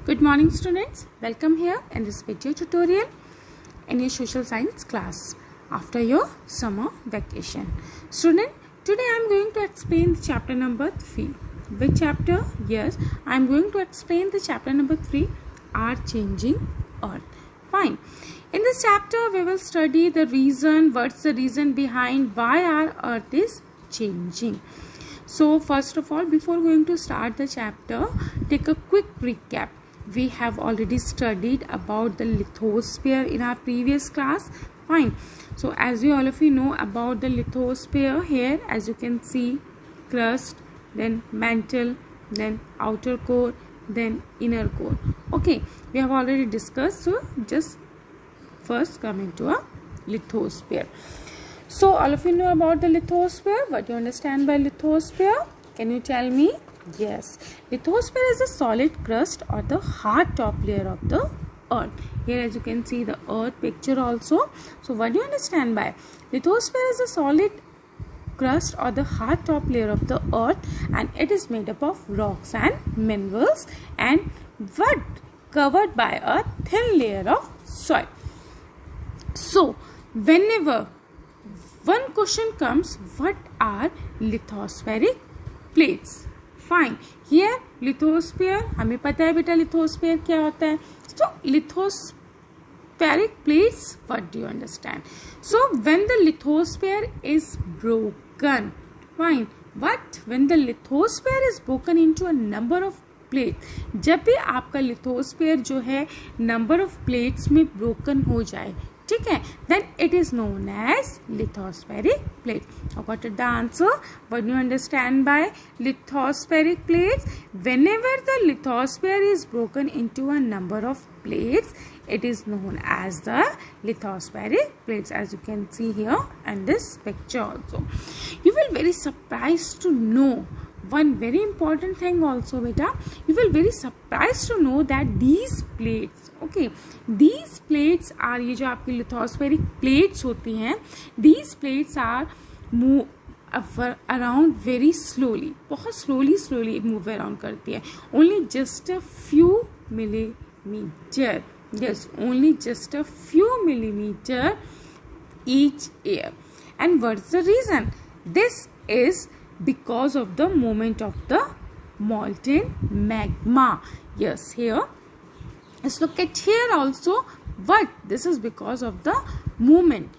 Good morning students, welcome here in this video tutorial in your social science class after your summer vacation. Student, today I am going to explain the chapter number 3. Which chapter? Yes, I am going to explain the chapter number 3, Our Changing Earth. Fine. In this chapter we will study the reason, what's the reason behind why our earth is changing. So first of all, before going to start the chapter, take a quick recap. We have already studied about the lithosphere in our previous class. Fine. So as you all of you know about the lithosphere, here as you can see, crust, then mantle, then outer core, then inner core. Okay, we have already discussed. So just first come into a lithosphere. So all of you know about the lithosphere. What do you understand by lithosphere? Can you tell me? Yes, lithosphere is a solid crust or the hard top layer of the earth. Here as you can see the earth picture also. So what do you understand by lithosphere is a solid crust or the hard top layer of the earth, and it is made up of rocks and minerals and what covered by a thin layer of soil. So whenever one question comes, what are lithospheric plates? Fine, here lithosphere, हमें पता है बेटा lithosphere क्या होता है. So lithospheric plates, what do you understand? So when the lithosphere is broken, fine, what, when the lithosphere is broken into a number of plate, जब भी आपका लिथोस्फीयर जो है नंबर ऑफ प्लेट्स में ब्रोकन हो जाए, ठीक है, then it is known as lithospheric plate. I got the answer. What do you understand by lithospheric plates? Whenever the lithosphere is broken into a number of plates, it is known as the lithospheric plates, as you can see here in this picture also. You will very surprised to know one very important thing also beta. You will very surprised to know that these plates, okay, these plates are, ये जो आपकी lithospheric plates होती हैं, these plates are move around very slowly, बहुत slowly move around करती है, only just a few millimeter. Yes, only just a few millimeter each year. And what's the reason? This is because of the movement of the molten magma. Yes, here let's look at here also. What? This is because of the movement.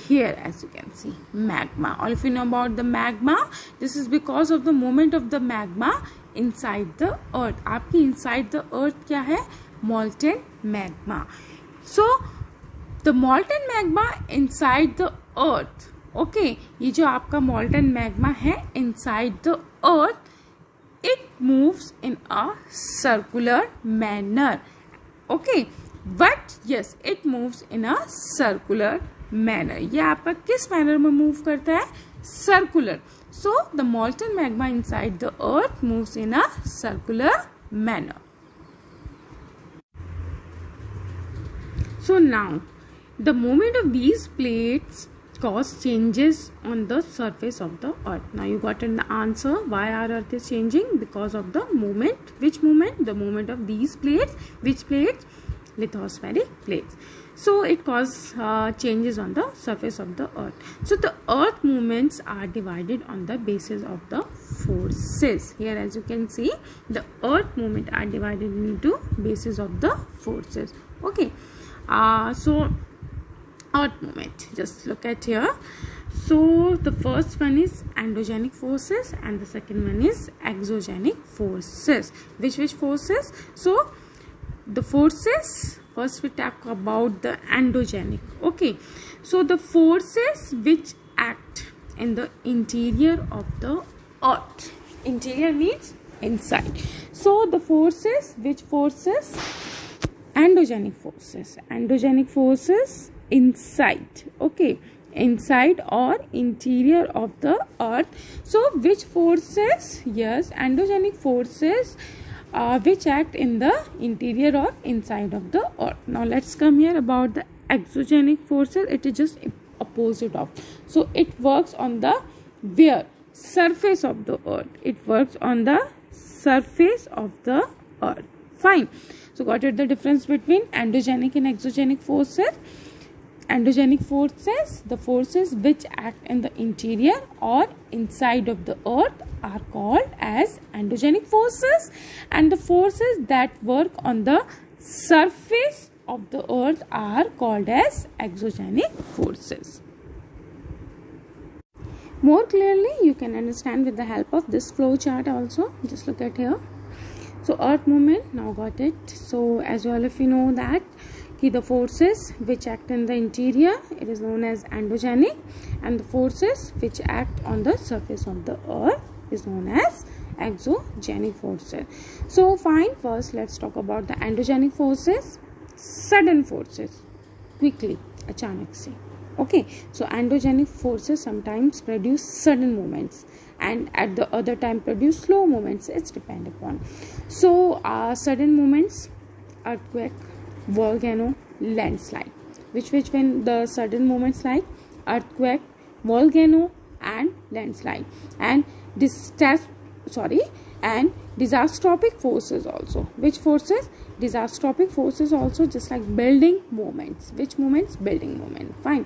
Here as you can see, magma. All of you know about the magma. This is because of the movement of the magma inside the earth. आपकी inside the earth क्या है? Molten magma. So the molten magma inside the earth, okay, ये जो आपका मॉल्टन magma है inside the earth, it moves in a circular manner. Okay, but yes, it moves in a circular manner. ये आपका किस manner में मूव करता है? Circular. So the मॉल्टन magma inside the earth moves in a circular manner. So now the movement of these plates cause changes on the surface of the earth. Now you got an answer why our earth is changing, because of the movement. Which movement? The movement of these plates. Which plates? Lithospheric plates. So it causes changes on the surface of the earth. So the earth movements are divided on the basis of the forces. Here as you can see, the earth movement are divided into basis of the forces. Okay, so earth movement, just look at here. So the first one is endogenic forces and the second one is exogenic forces. Which forces? So the forces, first we talk about the endogenic. Okay, so the forces which act in the interior of the earth. Interior means inside. So the forces, which forces? Endogenic forces. Endogenic forces inside, okay, inside or interior of the earth. So which forces? Yes, endogenic forces which act in the interior or inside of the earth. Now let's come here about the exogenic forces. It is just opposite of. So it works on the where? Surface of the earth. It works on the surface of the earth. Fine. So got it, the difference between endogenic and exogenic forces. Endogenic forces, the forces which act in the interior or inside of the earth, are called as endogenic forces, and the forces that work on the surface of the earth are called as exogenic forces. More clearly you can understand with the help of this flow chart also. Just look at here. So earth movement, now got it. So as all of you know that the forces which act in the interior, it is known as endogenic, and the forces which act on the surface of the earth is known as exogenic forces. So fine, first let's talk about the endogenic forces. Sudden forces, quickly, achanak se. Okay, so endogenic forces sometimes produce sudden movements and at the other time produce slow movements. It's depend upon. So sudden movements, earthquake, volcano, landslide. Which when the sudden movements like earthquake, volcano and landslide, and disastropic forces also. Which forces? Disastropic forces also, just like building movements. Which movements? Building movement. Fine.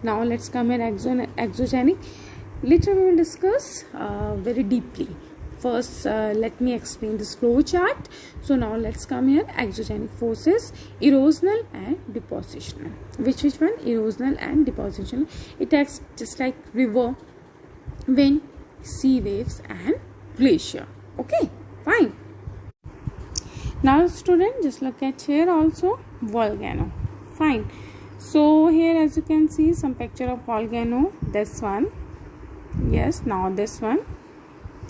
Now let's come in exogenic. Later we will discuss very deeply. First let me explain this flow chart. So now let's come here. Exogenic forces, erosional and depositional. Which one? Erosional and depositional. It acts just like river, wind, sea waves and glacier. Okay, fine. Now student, just look at here also, volcano. Fine. So here as you can see some picture of volcano. This one, yes, now this one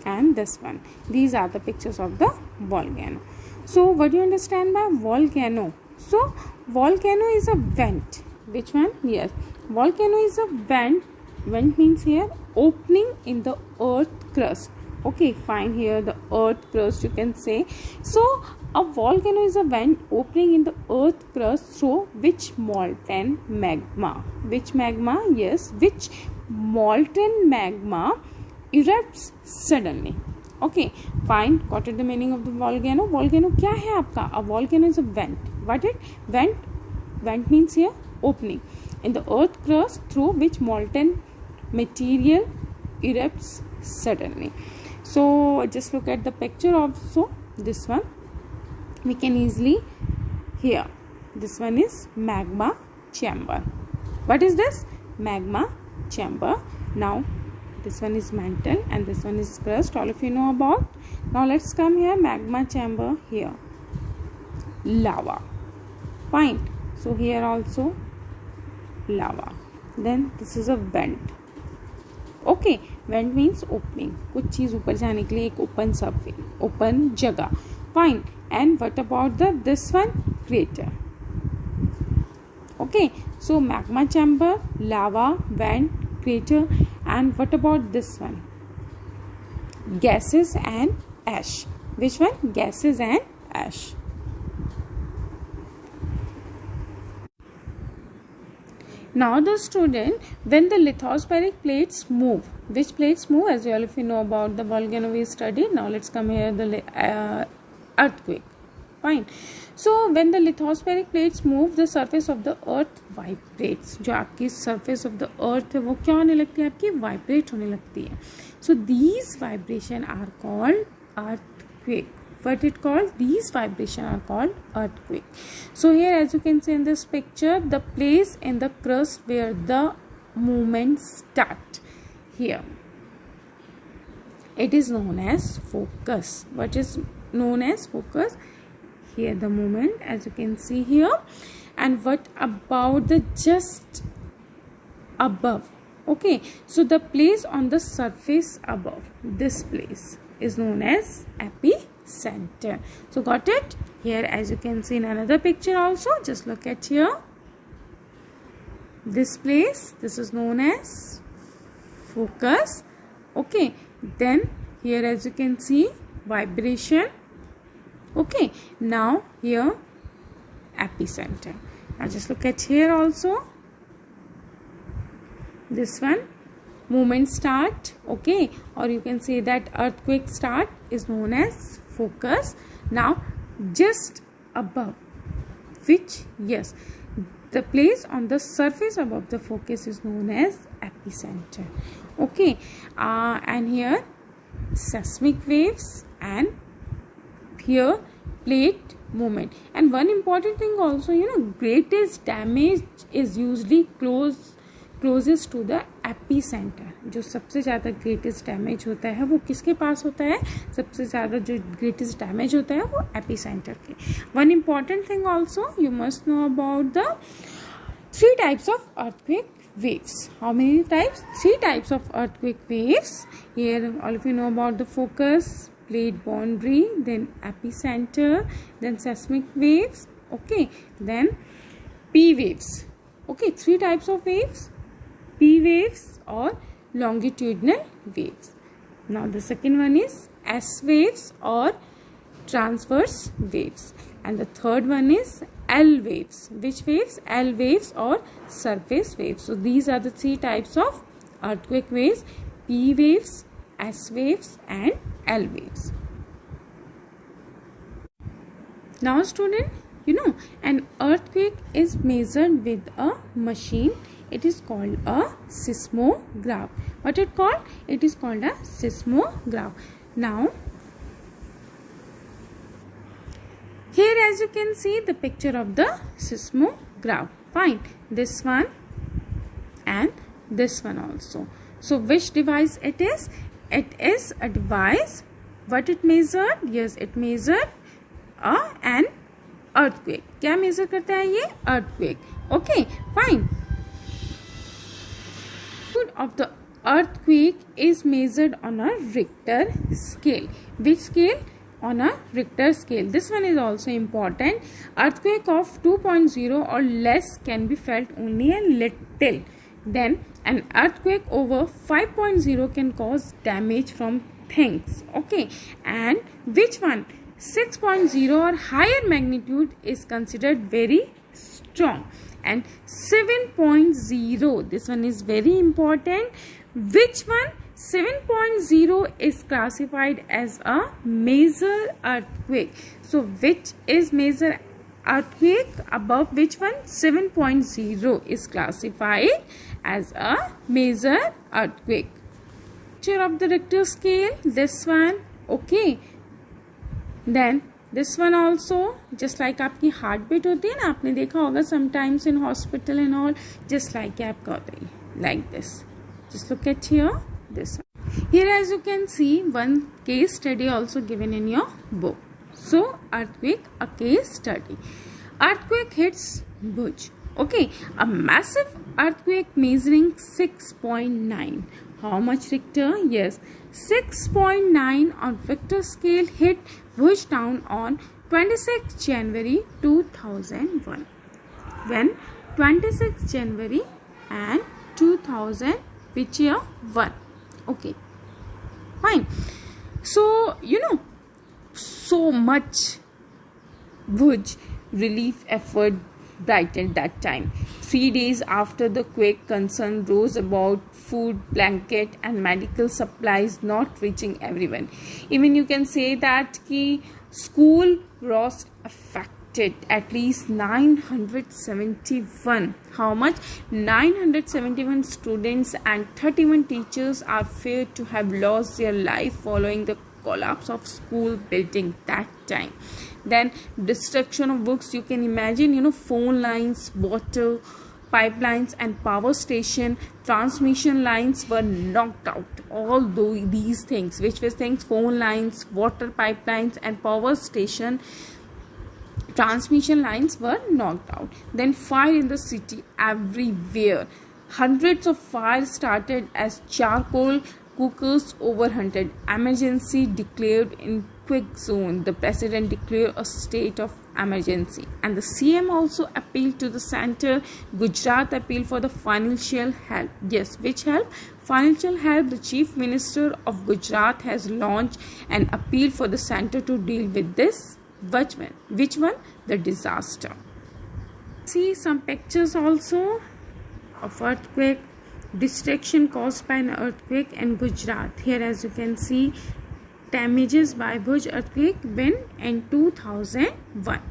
and this one. These are the pictures of the volcano. So what do you understand by volcano? So volcano is a vent. Which one? Yes, volcano is a vent. Vent means here opening in the earth crust. Okay, fine. Here the earth crust you can say. So a volcano is a vent opening in the earth crust through which molten magma. Which magma? Yes, which molten magma erupts suddenly. Okay, fine. Got it, the meaning of the volcano. Volcano क्या है आपका? A volcano is a vent. What it? Vent. Vent means here opening in the earth crust through which molten material erupts suddenly. So just look at the picture also. This one we can easily here. This one is magma chamber. What is this? Magma chamber. Now this one is mantle and this one is crust. All of you know about. Now let's come here. Magma chamber here. Lava. Fine. So here also lava. Then this is a vent. Okay, vent means opening. कुछ चीज ऊपर जाने के लिए एक open surface, open जगह. Fine. And what about this one? Crater. Okay, so magma chamber, lava, vent, crater, and what about this one? Gases and ash. Which one? Gases and ash. Now the student, when the lithospheric plates move, which plates move? As all of you know about the volcano we studied. Now let's come here the earthquake. Fine. So when the lithospheric plates move, the surface of the earth vibrates. जो आपकी surface of the earth है वो क्या होने लगती है? आपकी vibrate होने लगती है. So these vibration are called earthquake. What it called? These vibration are called earthquake. So here as you can see in this picture, the place in the crust where the movements start here, it is known as focus. What is known as focus? Here the movement as you can see here. And what about the just above? Okay, so the place on the surface above, this place is known as epicenter. So got it? Here as you can see in another picture also, just look at here. This place, this is known as focus. Okay, then here as you can see vibration. Okay, now here epicenter. Now just look at here also. This one, movement start. Okay, or you can say that earthquake start is known as focus. Now just above which, yes, the place on the surface above the focus is known as epicenter. Okay, and here seismic waves, and here plate movement. And one important thing also, greatest damage is usually closest to the epicenter. जो सबसे ज़्यादा greatest damage होता है वो किसके पास होता है? सबसे ज़्यादा जो greatest damage होता है वो epicenter के. One important thing also you must know about the 3 types of earthquake waves. How many types? 3 types of earthquake waves. Here all of you know about the focus, plate boundary, then epicenter, then seismic waves. Okay, then P waves. Okay, 3 types of waves: P waves or longitudinal waves. Now the second one is S waves or transverse waves, and the third one is L waves. Which waves? L waves or surface waves. So these are the 3 types of earthquake waves: P waves, S waves and L waves. Now student, an earthquake is measured with a machine. It is called a seismograph. What it called? It is called a seismograph. Now here as you can see the picture of the seismograph. Fine. This one and this one also. So which device it is? It is a device. What it measured? Yes, it measured an earthquake. क्या measure करता है ये? Earthquake. Okay, fine. Of the earthquake is measured on a Richter scale. Which scale? On a Richter scale. This one is also important. Earthquake of 2.0 or less can be felt only a little. Then an earthquake over 5.0 can cause damage from things. Okay, and which one? 6.0 or higher magnitude is considered very strong, and 7.0, this one is very important. Which one? 7.0 is classified as a major earthquake. So which is major earthquake? Above which one? 7.0 is classified as a major earthquake. Picture of the Richter scale, this one. Okay, then this one also, just like आपकी heart beat होती है ना, आपने देखा होगा sometimes in hospital and all, just like आपका होता है like this. Just look at here, this one. Here as you can see, one case study also given in your book. So earthquake, a case study. Earthquake hits Bhuj. Okay, a massive earthquake measuring 6.9. How much Richter? Yes, 6.9 on Richter scale hit Bhuj town on 26 January 2001. When? 26 January and 2000, which year? 1. Okay, fine. So, so much Bhuj relief effort brightened that time. 3 days after the quake, concern rose about food, blanket and medical supplies not reaching everyone. Even you can say that ki school was affected. At least 971. How much? 971 students and 31 teachers are feared to have lost their life following the collapse of school building that time. Then destruction of books, you can imagine, phone lines, water pipelines and power station, transmission lines were knocked out. All these things, which was things, phone lines, water pipelines and power station, transmission lines were knocked out. Then fire in the city everywhere. Hundreds of fires started as charcoal cookers overhunted. Emergency declared in quake zone. The president declared a state of emergency. And the CM also appealed to the center. Gujarat appealed for the financial help. Yes, which help? Financial help. The chief minister of Gujarat has launched an appeal for the center to deal with this. Which one? The disaster. See some pictures also of earthquake, destruction caused by an earthquake in Gujarat. Here as you can see, damages by Bhuj earthquake when in 2001.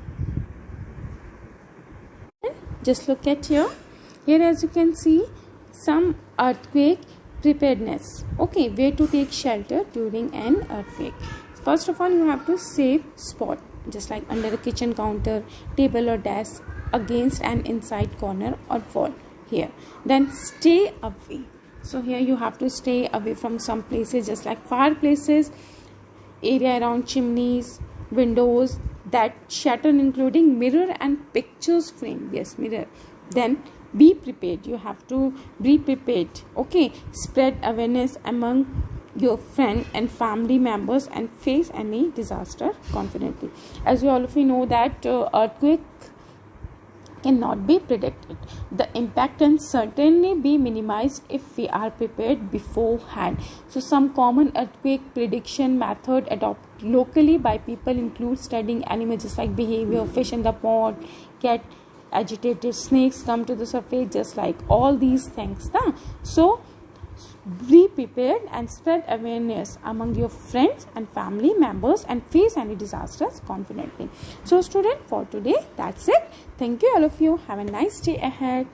Just look at here. Here, as you can see, some earthquake preparedness. Okay, where to take shelter during an earthquake. First of all, you have to save spot, just like under a kitchen counter, table or desk, against an inside corner or wall here. Then stay away. So here you have to stay away from some places, just like fireplaces, area around chimneys, windows that shatter, including mirror and pictures frame. Yes, mirror. Then be prepared. You have to be prepared. Okay, spread awareness among your friend and family members and face any disaster confidently. As we all of you know that earthquake cannot be predicted. The impact can certainly be minimized if we are prepared beforehand. So some common earthquake prediction method adopted locally by people include studying animals, just like behavior, fish in the pond, cat, agitated snakes come to the surface, just like all these things. So be prepared and spread awareness among your friends and family members and face any disasters confidently. So student, for today that's it. Thank you all of you. Have a nice day ahead.